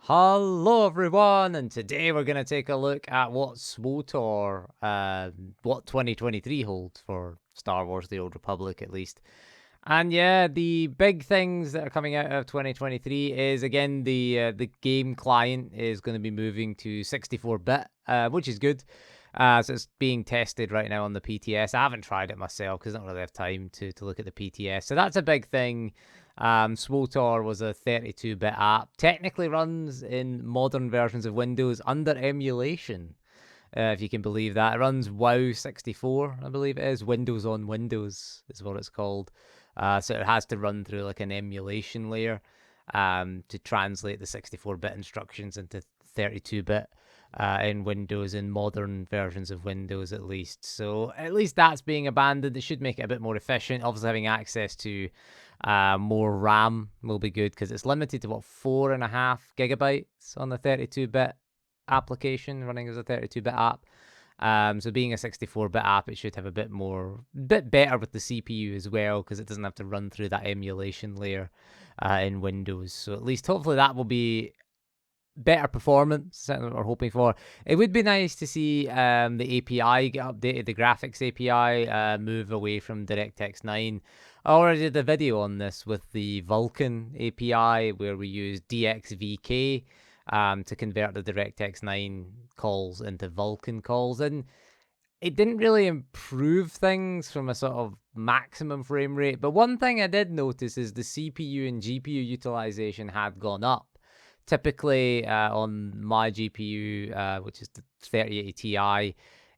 Hello everyone, and today we're going to take a look at what SWTOR, what 2023 holds for Star Wars The Old Republic at least. And yeah, the big things that are coming out of 2023 is, again, the game client is going to be moving to 64-bit, which is good. So it's being tested right now on the PTS. I haven't tried it myself because I don't really have time to look at the PTS. So that's a big thing. SWTOR was a 32-bit app. Technically runs in modern versions of Windows under emulation, if you can believe that. It runs WoW 64, I believe it is. Windows on Windows is what it's called. So it has to run through like an emulation layer to translate the 64-bit instructions into 32-bit in Windows, in modern versions of Windows at least. So at least that's being abandoned. It should make it a bit more efficient. Obviously, having access to more RAM will be good because it's limited to 4.5 gigabytes on the 32-bit application running as a 32-bit app. So being a 64-bit app, it should have a bit better with the CPU as well, because it doesn't have to run through that emulation layer in Windows. So at least hopefully that will be better performance. Certainly what we're hoping for. It would be nice to see the API get updated, the graphics API move away from DirectX 9. I already did a video on this with the Vulkan API where we use DXVK to convert the DirectX 9 calls into Vulkan calls, and it didn't really improve things from a sort of maximum frame rate. But one thing I did notice is the CPU and GPU utilization had gone up. Typically on my GPU, which is the 3080 Ti,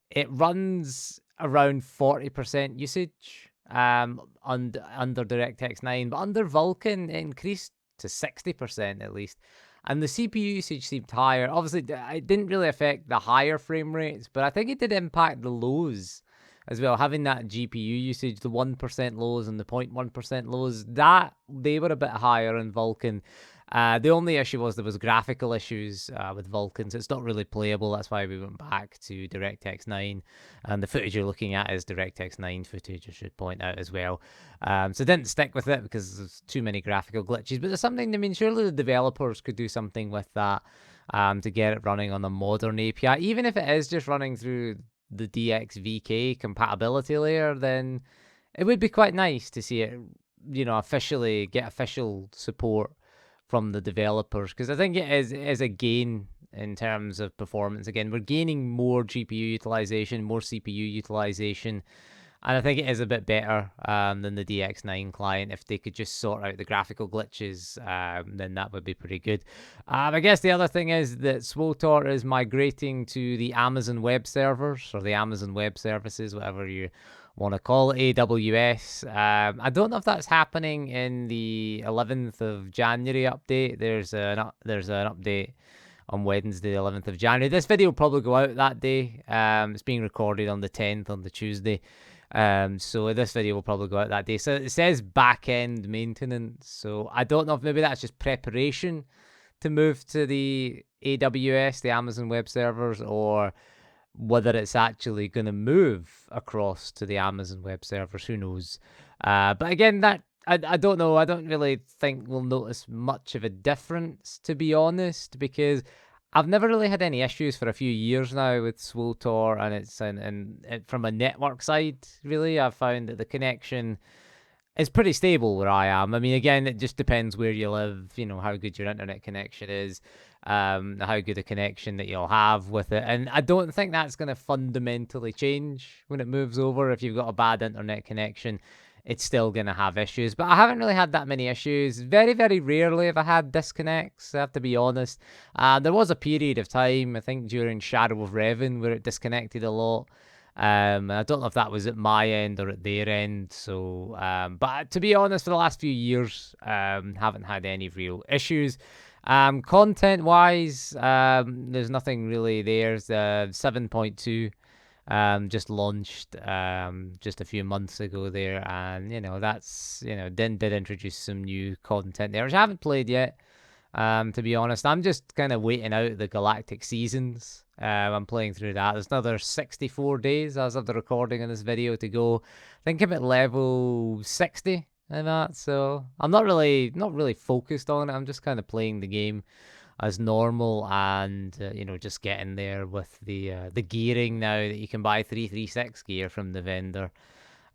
it runs around 40% usage under DirectX 9, but under Vulkan it increased to 60% at least. And the CPU usage seemed higher. Obviously, it didn't really affect the higher frame rates, but I think it did impact the lows as well. Having that GPU usage, the 1% lows and the 0.1% lows, that they were a bit higher in Vulkan. The only issue was there was graphical issues with Vulkan, so it's not really playable. That's why we went back to DirectX 9, and the footage you're looking at is DirectX 9 footage, I should point out as well. So didn't stick with it because there's too many graphical glitches, but there's something, I mean, surely the developers could do something with that to get it running on a modern API, even if it is just running through the DXVK compatibility layer. Then it would be quite nice to see it, officially get official support from the developers, because I think it is a gain in terms of performance. Again, we're gaining more GPU utilization, more CPU utilization, and I think it is a bit better than the DX9 client. If they could just sort out the graphical glitches, then that would be pretty good. I guess the other thing is that SWTOR is migrating to the Amazon Web Servers, or the Amazon Web Services, whatever you want to call it, AWS. I don't know if that's happening in the 11th of January update. There's an update on Wednesday, the 11th of January. This video will probably go out that day. It's being recorded on the 10th, on the Tuesday. So this video will probably go out that day. So it says back-end maintenance. So I don't know if maybe that's just preparation to move to the AWS, the Amazon Web Servers, or whether it's actually going to move across to the Amazon Web Servers. Who knows? But again, that I don't know. I don't really think we'll notice much of a difference, to be honest, because I've never really had any issues for a few years now with SWTOR, and it's and from a network side, really, I've found that the connection is pretty stable where I am. I mean, again, it just depends where you live, how good your internet connection is, how good a connection that you'll have with it. And I don't think that's going to fundamentally change when it moves over. If you've got a bad internet connection, it's still going to have issues. But I haven't really had that many issues. Very, very rarely have I had disconnects, I have to be honest. There was a period of time, I think during Shadow of Revan, where it disconnected a lot. I don't know if that was at my end or at their end. So, but to be honest, for the last few years, haven't had any real issues. Content-wise, there's nothing really there. 7.2 just launched just a few months ago there, and that's did introduce some new content there, which I haven't played yet. To be honest, I'm just kind of waiting out the Galactic Seasons. I'm playing through that. There's another 64 days as of the recording of this video to go. I think I'm at level 60 and that, so I'm not really focused on it. I'm just kind of playing the game as normal, and you know, just getting there with the gearing now that you can buy 336 gear from the vendor.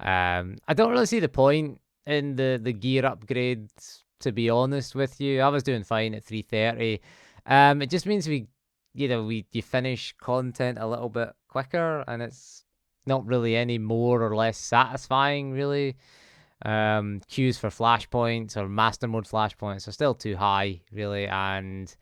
I don't really see the point in the gear upgrades, to be honest with you. I was doing fine at 330. It just means you finish content a little bit quicker, and it's not really any more or less satisfying, really. Queues for flashpoints or master mode flashpoints are still too high, really, and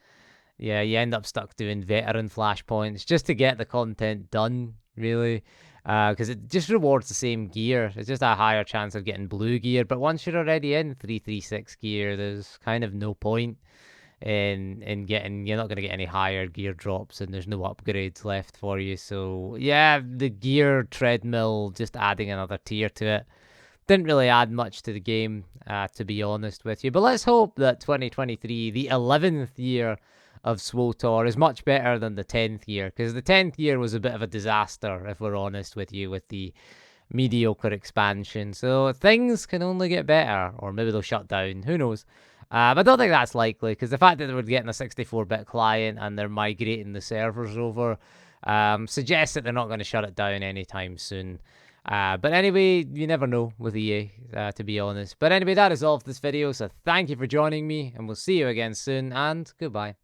yeah, you end up stuck doing veteran flashpoints just to get the content done, really, because it just rewards the same gear. It's just a higher chance of getting blue gear, but once you're already in 336 gear, there's kind of no point in getting. You're not going to get any higher gear drops, and there's no upgrades left for you. So yeah, the gear treadmill, just adding another tier to it, didn't really add much to the game, to be honest with you. But let's hope that 2023, the 11th year of SWTOR, is much better than the 10th year, because the 10th year was a bit of a disaster, if we're honest with you, with the mediocre expansion. So things can only get better, or maybe they'll shut down. Who knows? But I don't think that's likely, because the fact that we're getting a 64-bit client and they're migrating the servers over suggests that they're not going to shut it down anytime soon. But anyway, you never know with EA, to be honest. But anyway, that is all for this video, so thank you for joining me, and we'll see you again soon, and goodbye.